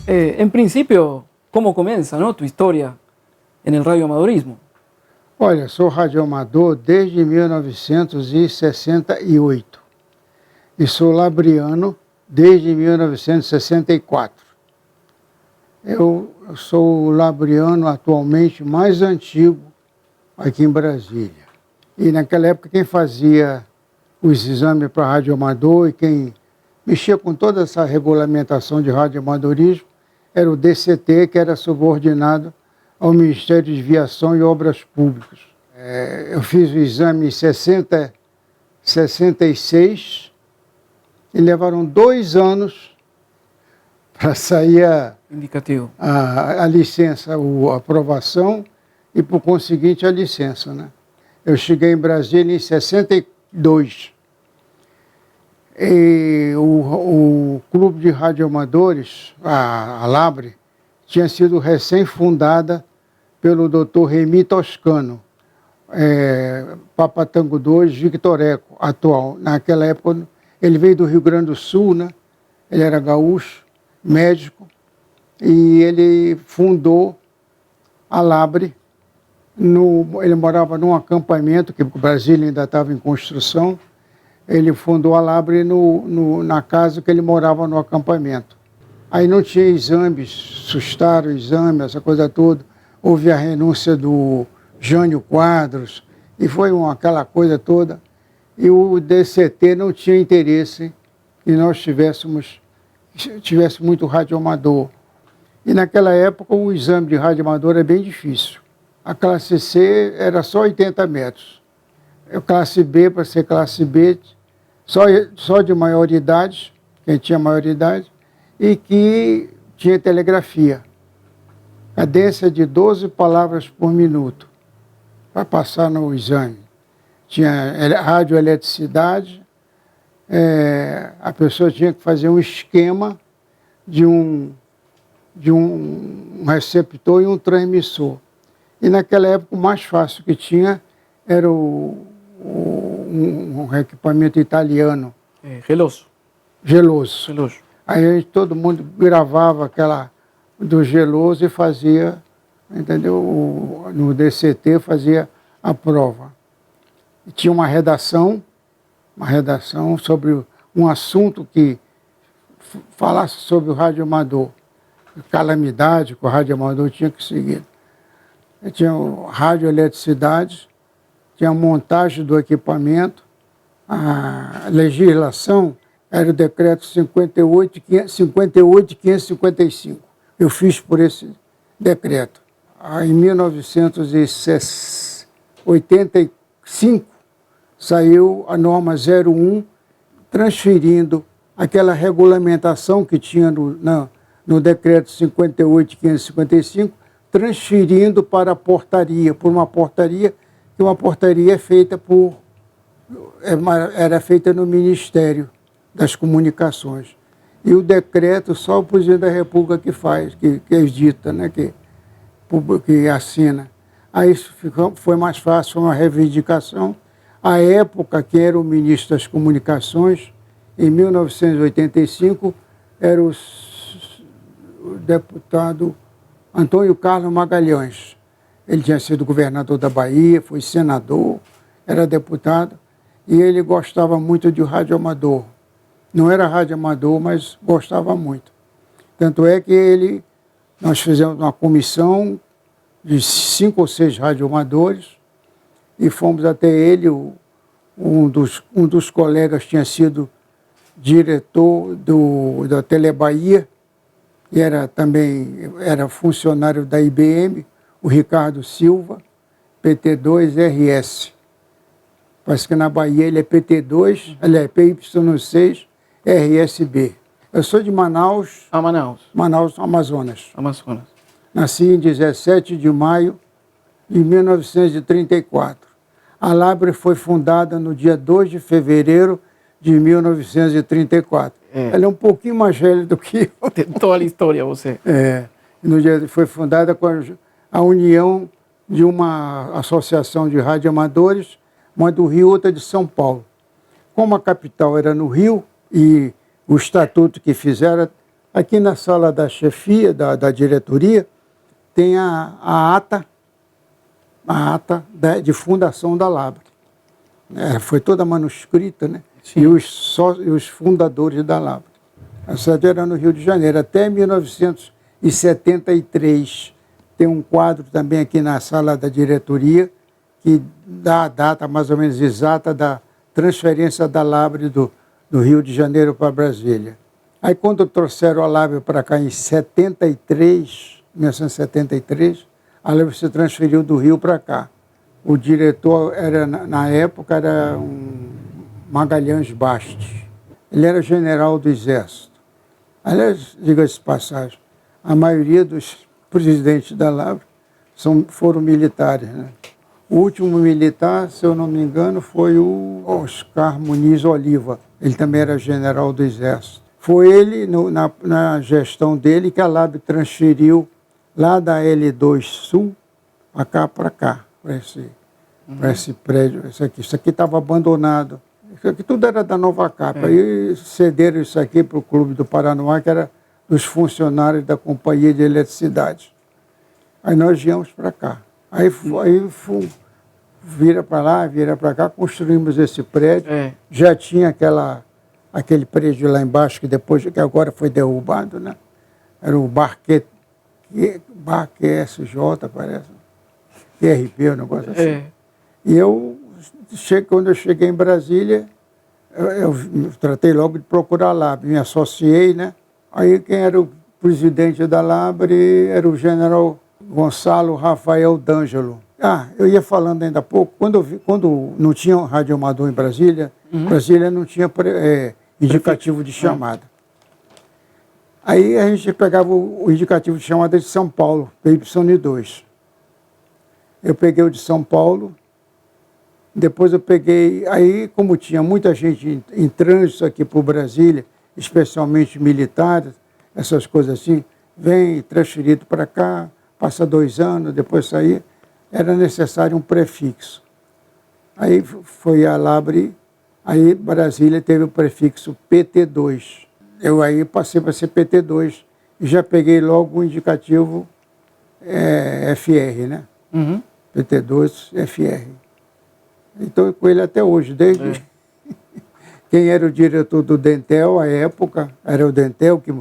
En principio, ¿cómo comienza, no, tu historia en el radioamadorismo? Olha, sou radioamador desde 1968 e sou labriano desde 1964. Eu sou o labriano atualmente mais antigo aqui em Brasília. E naquela época quem fazia os exames para radioamador e quem mexia com toda essa regulamentação de radioamadorismo era o DCT, que era subordinado ao Ministério de Viação e Obras Públicas. Eu fiz o exame em 66 e levaram 2 anos para sair Indicativo. a licença, a aprovação e, por conseguinte, a licença, né? Eu cheguei em Brasília em 62. E o Clube de Radioamadores, a Labre, tinha sido recém-fundada pelo Dr. Remi Toscano, Papatango II, Victor Eco, atual. Naquela época, ele veio do Rio Grande do Sul, né? Ele era gaúcho, médico, e ele fundou a Labre. Ele morava num acampamento, que o Brasília ainda estava em construção. Ele fundou a Labre na casa que ele morava no acampamento. Aí não tinha exames, sustaram o exame, essa coisa toda. Houve a renúncia do Jânio Quadros, e foi aquela coisa toda. E o DCT não tinha interesse que nós tivesse muito radioamador. E naquela época o exame de radioamador é bem difícil. A classe C era só 80 metros. A classe B, para ser classe B, só de maioridade, quem tinha maioridade, e que tinha telegrafia. Cadência de 12 palavras por minuto para passar no exame. Tinha radioeletricidade, a pessoa tinha que fazer um esquema de um receptor e um transmissor. E naquela época o mais fácil que tinha era um equipamento italiano. Geloso. Geloso. Geloso. Aí todo mundo gravava aquela do geloso e fazia, entendeu? No DCT fazia a prova. E tinha uma redação sobre um assunto que falasse sobre o radioamador. Calamidade que o radioamador tinha que seguir. Tinha radioeletricidade, tinha a montagem do equipamento, a legislação era o decreto 58.555. Eu fiz por esse decreto. Aí, em 1985, saiu a norma 01, transferindo aquela regulamentação que tinha no decreto 58.555, transferindo para a portaria, por uma portaria, que uma portaria é feita era feita no Ministério das Comunicações. E o decreto só o presidente da República que faz, que edita, né, que assina. Aí isso foi mais fácil, foi uma reivindicação. À época, quem era o ministro das Comunicações, em 1985, era o deputado Antônio Carlos Magalhães. Ele tinha sido governador da Bahia, foi senador, era deputado, e ele gostava muito de radioamador. Não era radioamador, mas gostava muito. Tanto é que nós fizemos uma comissão de 5 ou 6 radioamadores e fomos até ele. Um dos colegas tinha sido diretor da Telebahia e era funcionário da IBM, o Ricardo Silva, PT2RS. Parece que na Bahia ele é PT2, ele é PY6, RSB. Eu sou de Manaus. Manaus, Amazonas. Nasci em 17 de maio de 1934. A Labre foi fundada no dia 2 de fevereiro de 1934. Ela é um pouquinho mais velha do que eu. Tem toda a história, você. Foi fundada com a união de uma associação de radioamadores, uma do Rio, outra de São Paulo. Como a capital era no Rio, e o estatuto que fizeram, Aqui na sala da chefia, da diretoria, tem a ata de fundação da Labre. Foi toda manuscrita, né? E os fundadores da Labre. A sede era no Rio de Janeiro, até 1973. Tem um quadro também aqui na sala da diretoria, que dá a data mais ou menos exata da transferência da Labre do Rio de Janeiro para Brasília. Aí quando trouxeram a Labre para cá em 1973, a Labre se transferiu do Rio para cá. O diretor, na época, era um Magalhães Bastos. Ele era general do Exército. Aliás, diga-se de passagem, a maioria dos presidentes da Labre foram militares, né? O último militar, se eu não me engano, foi o Oscar Muniz Oliva. Ele também era general do Exército. Foi ele, na gestão dele, que a Labre transferiu lá da L2 Sul para cá, para esse prédio. Isso aqui estava abandonado. Isso aqui tudo era da Nova Capa. Aí cederam isso aqui para o Clube do Paranoá, que era dos funcionários da Companhia de Eletricidade. Aí nós viemos para cá. Aí vira para lá, vira para cá, construímos esse prédio. Já tinha aquele prédio lá embaixo, que agora foi derrubado, né? Era o Barque SJ, parece. QRP, um negócio assim. E quando eu cheguei em Brasília, eu tratei logo de procurar a Labre, me associei, né? Aí quem era o presidente da Labre era o general Gonçalo Rafael D'Angelo. Eu ia falando ainda há pouco, quando não tinha radioamador em Brasília, Brasília não tinha indicativo de chamada. Aí a gente pegava o indicativo de chamada de São Paulo, PY2. Eu peguei o de São Paulo, depois eu peguei, aí como tinha muita gente em trânsito aqui por Brasília, especialmente militares, essas coisas assim, vem transferido para cá, passa 2 anos, depois sair, era necessário um prefixo. Aí foi a Labre, aí Brasília teve o prefixo PT2. Eu aí passei para ser PT2 e já peguei logo o indicativo FR, né? PT2 FR. Então, com ele até hoje, desde... Quem era o diretor do Dentel, à época, era o Dentel, que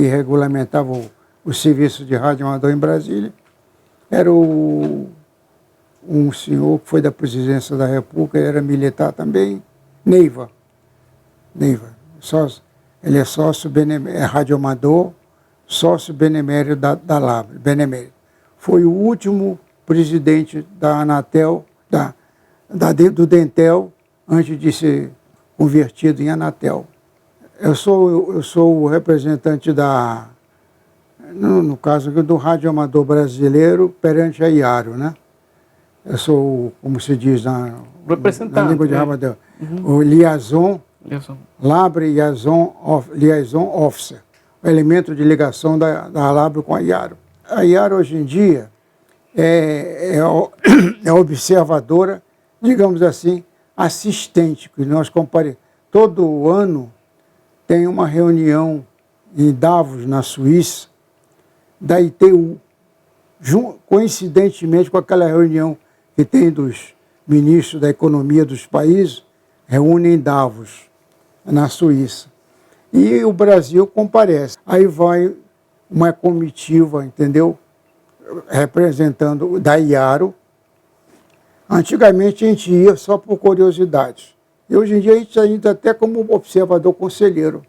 regulamentava o serviço de rádio amador em Brasília. Era um senhor que foi da presidência da República, ele era militar também, Neiva. Ele é sócio radioamador, sócio benemérito da Labre, benemérito. Foi o último presidente da Anatel, do Dentel, antes de ser convertido em Anatel. Eu sou o representante no caso do radioamador brasileiro perante a IARO, né? Eu sou, como se diz na língua de Ramadel, o Labre Liaison Officer, o elemento de ligação da Labre com a IARO. A IARO hoje em dia é observadora, digamos assim, assistente, que nós todo ano tem uma reunião em Davos, na Suíça, da ITU, coincidentemente com aquela reunião que tem dos ministros da economia dos países, reúne em Davos, na Suíça. E o Brasil comparece. Aí vai uma comitiva, entendeu? Representando da IARO. Antigamente a gente ia só por curiosidade. E hoje em dia a gente ainda até como observador conselheiro.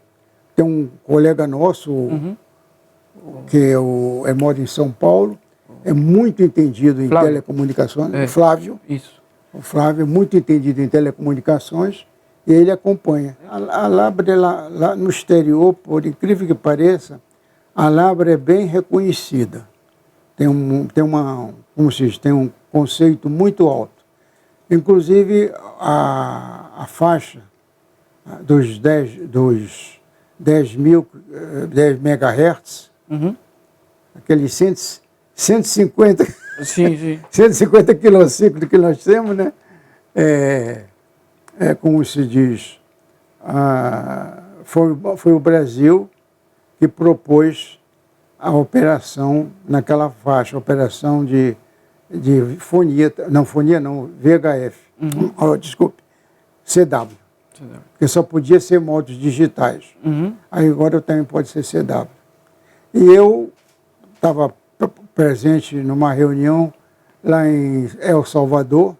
Tem um colega nosso, que mora em São Paulo, é muito entendido em telecomunicações, o Flávio. Isso. O Flávio é muito entendido em telecomunicações e ele acompanha. A Labre lá no exterior, por incrível que pareça, a Labre é bem reconhecida. Tem um conceito muito alto. Inclusive, a faixa dos 10 MHz, aqueles 150, sim. 150 quilociclos que nós temos, né? Como se diz, foi o Brasil que propôs a operação naquela faixa, operação de fonia, não, VHF, desculpe, CW, porque só podia ser modos digitais. Aí agora também pode ser CW. E eu estava presente numa reunião lá em El Salvador.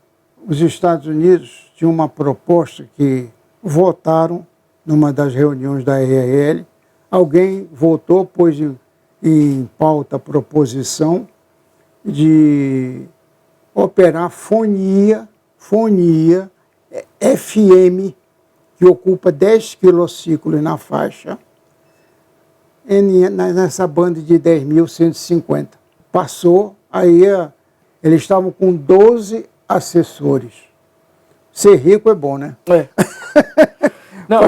Os Estados Unidos tinham uma proposta que votaram numa das reuniões da RRL. Alguém votou, pôs em pauta a proposição de operar fonia FM, que ocupa 10 quilociclos na faixa, nessa banda de 10.150. Passou, aí eles estavam com 12 assessores. Ser rico é bom, né? É. Não,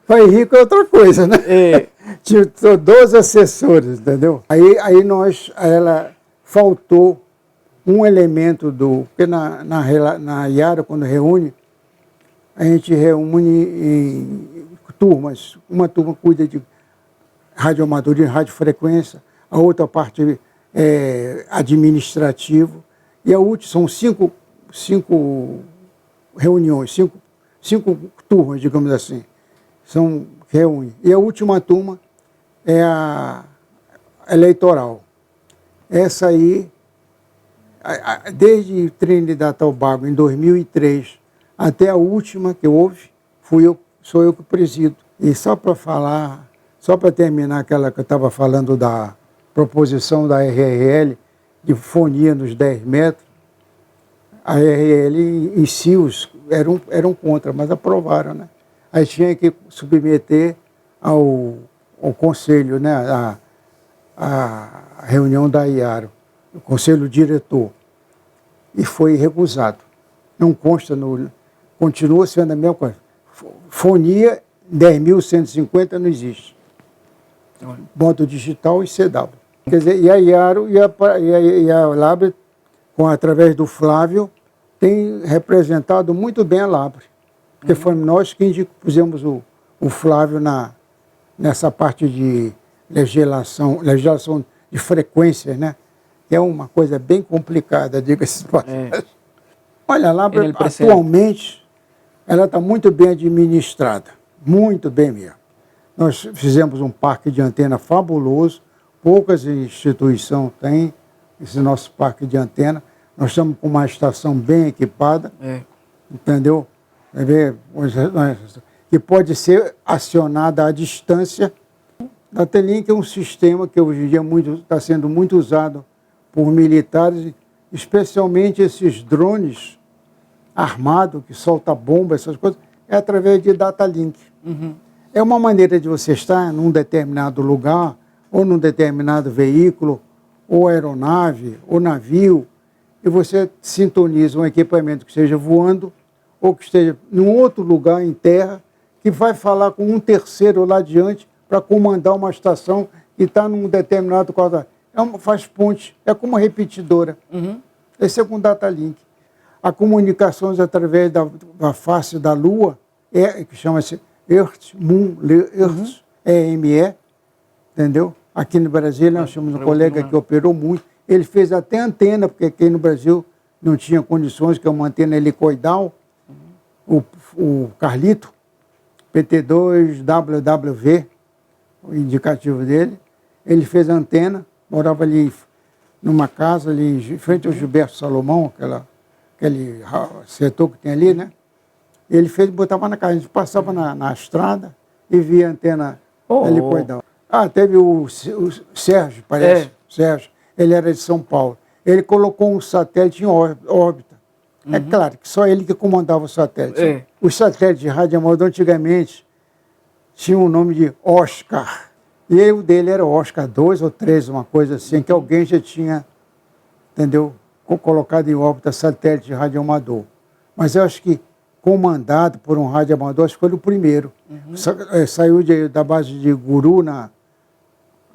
pai rico é outra coisa, né? Tinha 12 assessores, entendeu? Aí ela faltou um elemento porque na Iara, quando reúne, a gente reúne em turmas. Uma turma cuida de radioamadoria, radiofrequência, a outra parte é administrativo, e a última são cinco reuniões, cinco turmas, digamos assim, reúne. E a última turma é a eleitoral. Essa aí, desde Trinidad e Tobago, em 2003, até a última que houve, sou eu que presido. E só para terminar aquela que eu estava falando da proposição da RRL, de fonia nos 10 metros, a RRL em si eram contra, mas aprovaram, né? Aí tinha que submeter ao conselho, né? A reunião da IARO, o conselho diretor, e foi recusado. Não consta continua sendo a mesma coisa. Fonia 10.150 não existe. Modo digital e CW. Quer dizer, e a IARO e a Labre, através do Flávio, tem representado muito bem a Labre. Porque fomos nós que pusemos o Flávio nessa parte de legislação de frequências, né? Que é uma coisa bem complicada, diga-se de passagem. Olha, a Labre, atualmente, ela está muito bem administrada. Muito bem mesmo. Nós fizemos um parque de antena fabuloso, poucas instituições têm esse nosso parque de antena. Nós estamos com uma estação bem equipada, entendeu? Que pode ser acionada à distância. A Telink é um sistema que hoje em dia está sendo muito usado por militares, especialmente esses drones armados que soltam bomba, essas coisas, é através de data link. É uma maneira de você estar num determinado lugar, ou num determinado veículo, ou aeronave, ou navio, e você sintoniza um equipamento que esteja voando, ou que esteja em outro lugar em terra, que vai falar com um terceiro lá adiante para comandar uma estação que está num determinado quadro. Faz ponte, é como uma repetidora. Esse é com data link. A comunicações através da face da Lua, que chama-se Earth, Moon, Earth, EME, entendeu? Aqui no Brasil, nós tínhamos um colega que operou muito. Ele fez até antena, porque aqui no Brasil não tinha condições, que é uma antena helicoidal. O Carlito, PT2WWV, o indicativo dele, ele fez a antena, morava ali numa casa, ali em frente ao Gilberto Salomão, aquele setor que tem ali, né? Ele fez, botava na casa, a gente passava na estrada e via a antena helicoidal. Teve o Sérgio, parece. Sérgio, ele era de São Paulo. Ele colocou um satélite em órbita. É claro que só ele que comandava o satélite. Os satélites de rádio amador antigamente tinham o nome de Oscar. E o dele era Oscar 2 ou 3, uma coisa assim, que alguém já tinha, entendeu, colocado em órbita satélite de rádio amador. Mas eu acho que comandado por um rádio amador, acho que foi o primeiro. Saiu da base de Guru,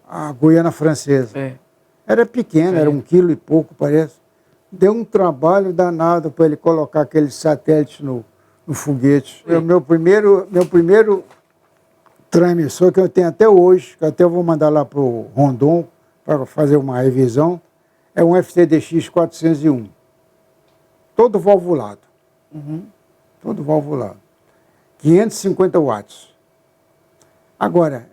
a Guiana Francesa. Era pequeno, era 1 quilo e pouco, parece. Deu um trabalho danado para ele colocar aquele satélite no foguete. Meu primeiro transmissor que eu tenho até hoje, que até eu vou mandar lá para o Rondon para fazer uma revisão, é um FTDX 401. Todo valvulado. Todo valvulado. 550 watts. Agora,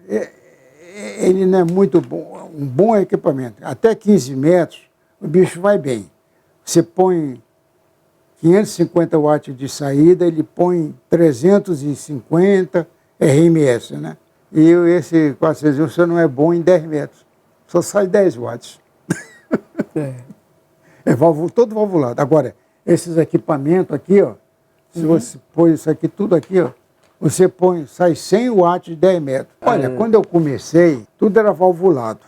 ele não é muito bom, um bom equipamento. Até 15 metros, o bicho vai bem. Você põe 550 watts de saída, ele põe 350 RMS, né? E esse 401 só não é bom em 10 metros. Só sai 10 watts. É todo valvulado. Agora, esses equipamentos aqui, ó, se você pôr isso aqui, tudo aqui, ó, você põe, sai 100 watts de 10 metros. Olha, quando eu comecei, tudo era valvulado.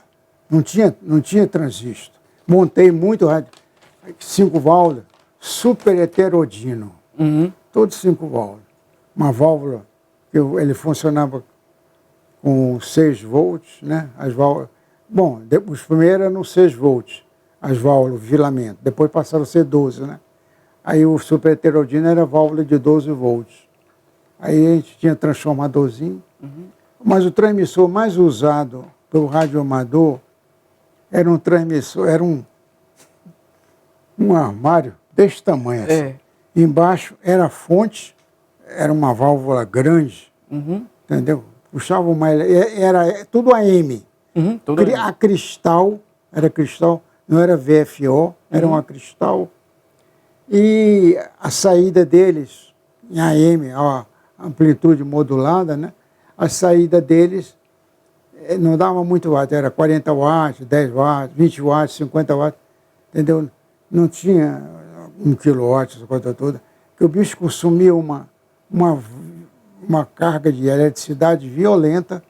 Não tinha transistor. Montei muito rádio, 5 válvulas, super heterodino. Todos 5 válvulas. Uma válvula, ele funcionava com 6 volts, né? As válvulas. Bom, os primeiros eram 6 volts, as válvulas, o filamento. Depois passaram a ser 12, né? Aí o super heterodino era válvula de 12 volts. Aí a gente tinha transformadorzinho. Mas o transmissor mais usado pelo radioamador era um transmissor, era um armário desse tamanho assim. Embaixo era a fonte, era uma válvula grande, entendeu? Puxava uma, era tudo AM. A cristal, era cristal, não era VFO, era uma cristal. E a saída deles, em AM, a amplitude modulada, né? A saída deles não dava muito watt, era 40 watts, 10 watts, 20 watts, 50 watts, entendeu? Não tinha 1 kW, essa coisa toda, que o bicho consumia uma carga de eletricidade violenta.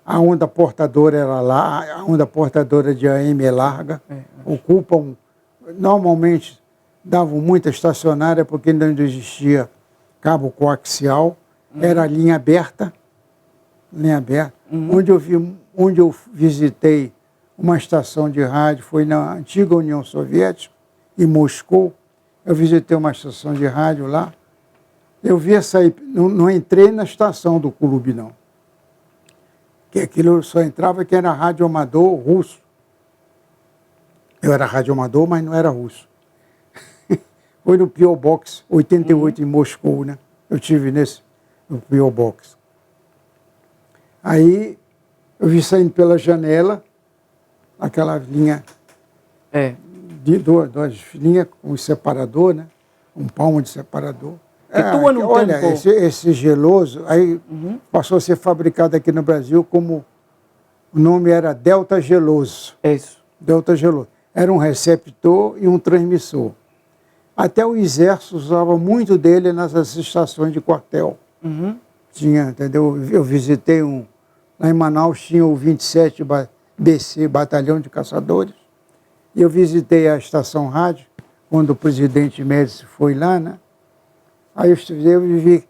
A onda portadora era lá, a onda portadora de AM é larga, ocupam, normalmente davam muita estacionária porque ainda não existia cabo coaxial, era linha aberta. Onde eu visitei uma estação de rádio, foi na antiga União Soviética, em Moscou. Eu visitei uma estação de rádio lá. Eu vi sair, não entrei na estação do clube, não. Que aquilo só entrava quem era radioamador russo. Eu era radioamador, mas não era russo. Foi no P.O. Box 88 em Moscou, né? Eu estive no P.O. Box. Aí eu vi saindo pela janela aquela linha de duas linhas com separador, né? Um palmo de separador. Olha, esse geloso, aí passou a ser fabricado aqui no Brasil como o nome era Delta Geloso. Isso. Delta Geloso. Era um receptor e um transmissor. Até o Exército usava muito dele nessas estações de quartel. Tinha, entendeu? Eu visitei lá em Manaus tinha o 27 BC, Batalhão de Caçadores. E eu visitei a estação rádio, quando o presidente Médici foi lá, né? Aí eu vi,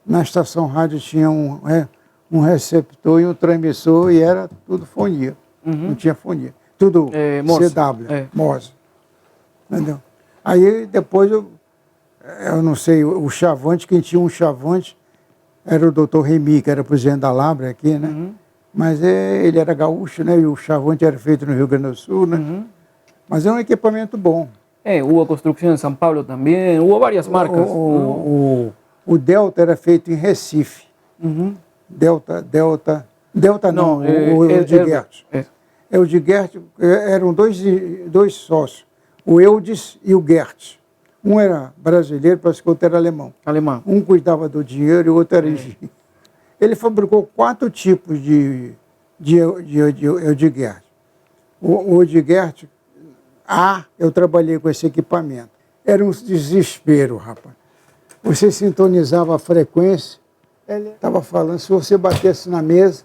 na estação rádio tinha um receptor e um transmissor e era tudo fonia. Não tinha fonia. Tudo CW, Morse. Entendeu? Aí depois eu não sei, o Chavante, quem tinha um Chavante era o doutor Remy, que era presidente da Labra aqui, né? Mas ele era gaúcho, né? E o Chavante era feito no Rio Grande do Sul, né? Mas é um equipamento bom. Hubo construção em São Paulo também, houve várias marcas. O Delta era feito em Recife. Delta não, o de Gert. O de Gert eram dois sócios, o Eudes e o Gert. Um era brasileiro, parece que o outro era alemão. Um cuidava do dinheiro e o outro era engenheiro. Ele fabricou 4 tipos de Eudgert. O Eudgert A, eu trabalhei com esse equipamento. Era um desespero, rapaz. Você sintonizava a frequência, ele estava falando, se você batesse na mesa,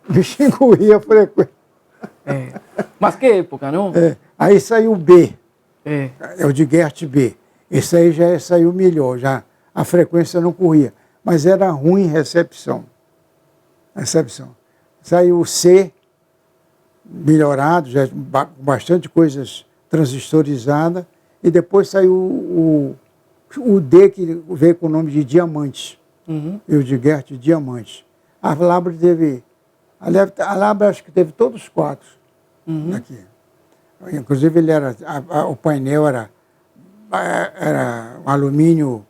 o bicho engolhia a frequência. Mas que época, não? Aí saiu o B, é o de Gert B. Esse aí já saiu melhor, já a frequência não corria, mas era ruim recepção. Saiu o C, melhorado, já com bastante coisas transistorizadas, e depois saiu o D, que veio com o nome de Diamante, eu de Gert Diamante. A Labra teve... A Labra acho que teve todos os quadros aqui. Inclusive, o painel era um alumínio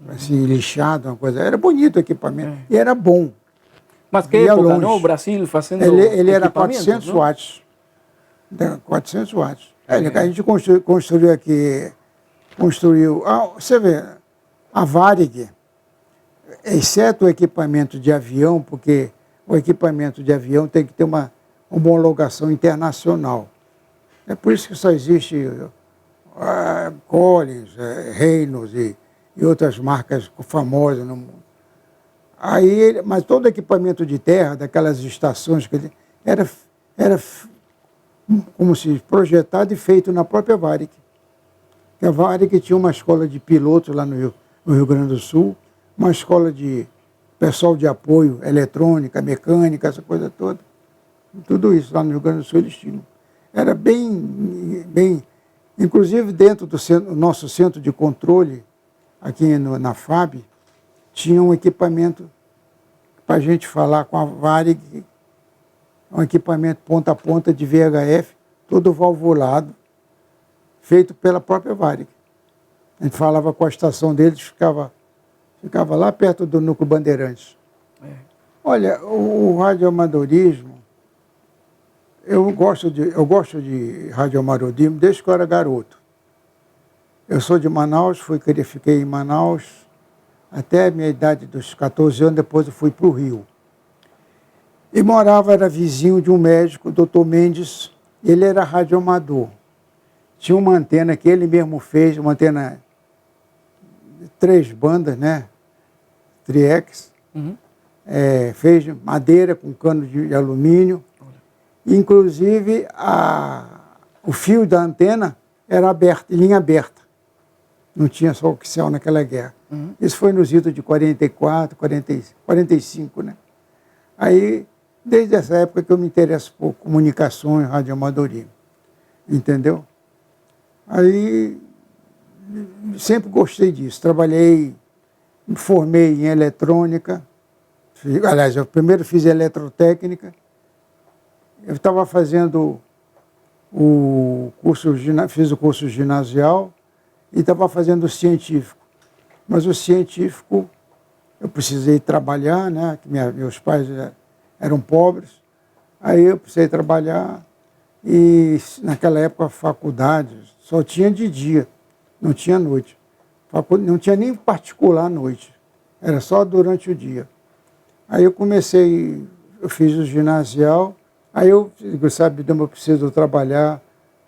assim, lixado, uma coisa. Era bonito o equipamento. E era bom. Mas que época, não? O Brasil fazendo ele era equipamentos, 400 não? watts. 400 watts. A gente construiu aqui... você vê, a Varig, exceto o equipamento de avião, porque o equipamento de avião tem que ter uma homologação internacional. É por isso que só existe Collins, Reynolds e outras marcas famosas no mundo. Mas todo equipamento de terra, daquelas estações, era como se projetado e feito na própria Varig. A Varig tinha uma escola de pilotos lá no Rio Grande do Sul, uma escola de pessoal de apoio, eletrônica, mecânica, essa coisa toda. Tudo isso lá no Rio Grande do Sul eles tinham. Era bem... Inclusive, dentro do nosso centro de controle, aqui na FAB, tinha um equipamento para a gente falar com a Varig, um equipamento ponta a ponta de VHF, todo valvulado, feito pela própria Varig. A gente falava com a estação deles, ficava lá perto do Núcleo Bandeirantes. Olha, o radioamadorismo, eu gosto de radioamadorismo desde que eu era garoto. Eu sou de Manaus, fiquei em Manaus até a minha idade dos 14 anos, depois eu fui para o Rio. E era vizinho de um médico, o Dr. Mendes, ele era radioamador. Tinha uma antena que ele mesmo fez, uma antena de 3 bandas, né? Triex. Fez madeira com cano de alumínio. Inclusive, o fio da antena era aberto, linha aberta. Não tinha só coaxial naquela guerra. Isso foi nos idos de 44, 45, né? Aí, desde essa época que eu me interesso por comunicações, radioamadorismo. Entendeu? Aí, sempre gostei disso. Trabalhei, me formei em eletrônica. Aliás, eu primeiro fiz eletrotécnica. Eu estava fazendo fiz o curso ginasial e estava fazendo o científico. Mas o científico, eu precisei trabalhar, né? Meus pais eram pobres. Aí eu precisei trabalhar e naquela época a faculdade só tinha de dia, não tinha noite. Não tinha nem particular à noite, era só durante o dia. Aí eu fiz o ginasial, aí eu preciso trabalhar,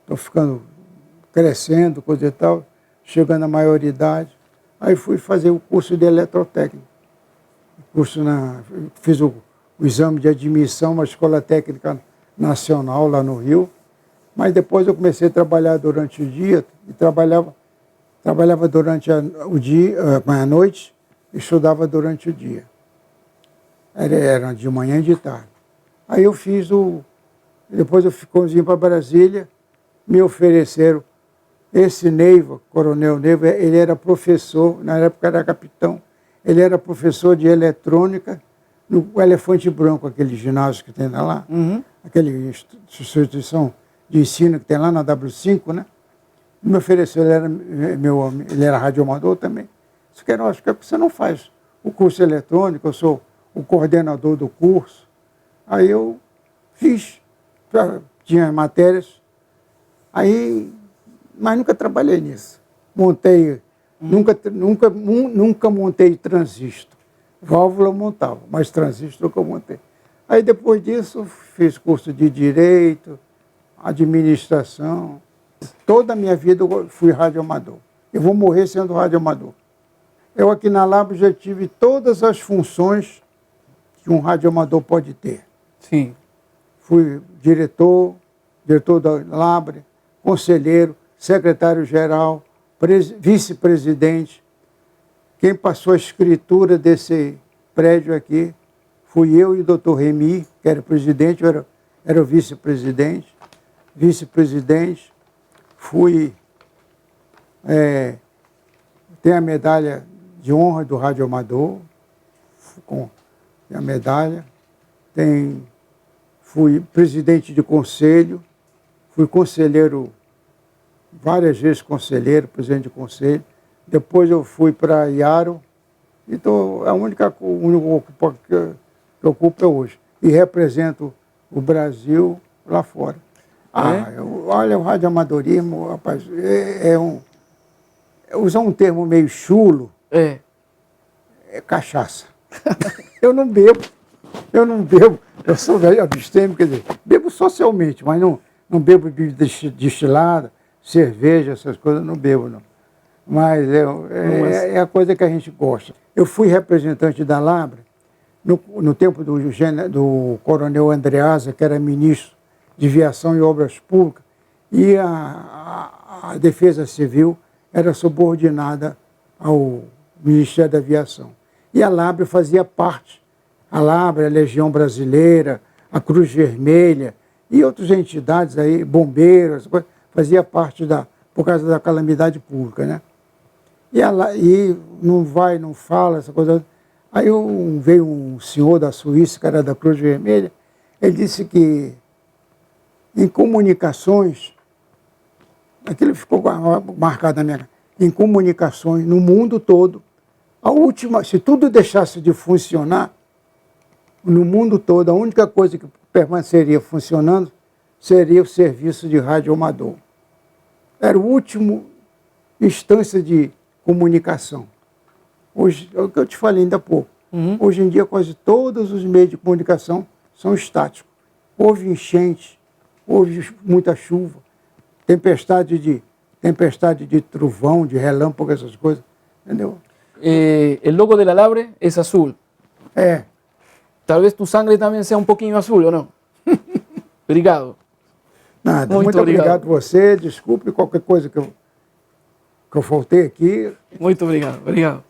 estou crescendo, coisa e tal, chegando à maioridade. Aí fui fazer o curso de eletrotécnica. Fiz o exame de admissão na Escola Técnica Nacional, lá no Rio. Mas depois eu comecei a trabalhar durante o dia, e trabalhava durante o dia, à noite, e estudava durante o dia. Era de manhã e de tarde. Aí eu depois eu vim para Brasília, me ofereceram, esse Neiva, Coronel Neiva, ele era professor, na época era capitão, ele era professor de eletrônica no Elefante Branco, aquele ginásio que tem lá, aquela instituição de ensino que tem lá na W5, né? Me ofereceu, ele era radioamador também. Disse que acho que você não faz o curso eletrônico, eu sou o coordenador do curso. Aí eu fiz, tinha matérias, mas nunca trabalhei nisso. Nunca montei transistor. Válvula eu montava, mas transistor nunca montei. Aí depois disso, fiz curso de Direito, Administração. Toda a minha vida eu fui radioamador. Eu vou morrer sendo radioamador. Eu aqui na Labra já tive todas as funções que um radioamador pode ter. Sim. Fui diretor da Labra, conselheiro, secretário-geral, vice-presidente. Quem passou a escritura desse prédio aqui fui eu e o doutor Remy, que era presidente, eu era o vice-presidente. Tenho a medalha de honra do radioamador, tem a medalha. Fui presidente de conselho, fui conselheiro, várias vezes conselheiro, presidente de conselho. Depois eu fui para Iaro, então o único que eu ocupo é hoje. E represento o Brasil lá fora. Olha, o radioamadorismo, rapaz, usar um termo meio chulo, é cachaça. Eu não bebo, eu sou velho abstêmio, quer dizer, bebo socialmente, mas não bebo bebida destilada, cerveja, essas coisas, não bebo, não. Mas é a coisa que a gente gosta. Eu fui representante da Labre no tempo do coronel Andreasa, que era ministro de Viação e Obras Públicas, e a Defesa Civil era subordinada ao Ministério da Aviação. E a Labre fazia parte. A Labre, a Legião Brasileira, a Cruz Vermelha e outras entidades aí, bombeiros, fazia parte por causa da calamidade pública, né? E não vai, não fala, essa coisa. Aí veio um senhor da Suíça, que era da Cruz Vermelha, ele disse que em comunicações, aquilo ficou marcado na minha cara, em comunicações, no mundo todo, se tudo deixasse de funcionar, no mundo todo, a única coisa que permaneceria funcionando seria o serviço de rádio amador. Era a última instância de comunicação. Hoje, é o que eu te falei ainda há pouco. Hoje em dia, quase todos os meios de comunicação são estáticos. Houve enchente, houve muita chuva, tempestade de trovão, de relâmpago, essas coisas, entendeu? El logo de la Labre es azul. Tal vez tu sangre también sea un poquinho azul, ¿o no? Obrigado. Nada, muito obrigado a você. Desculpe qualquer coisa que eu faltei aqui. Muito obrigado.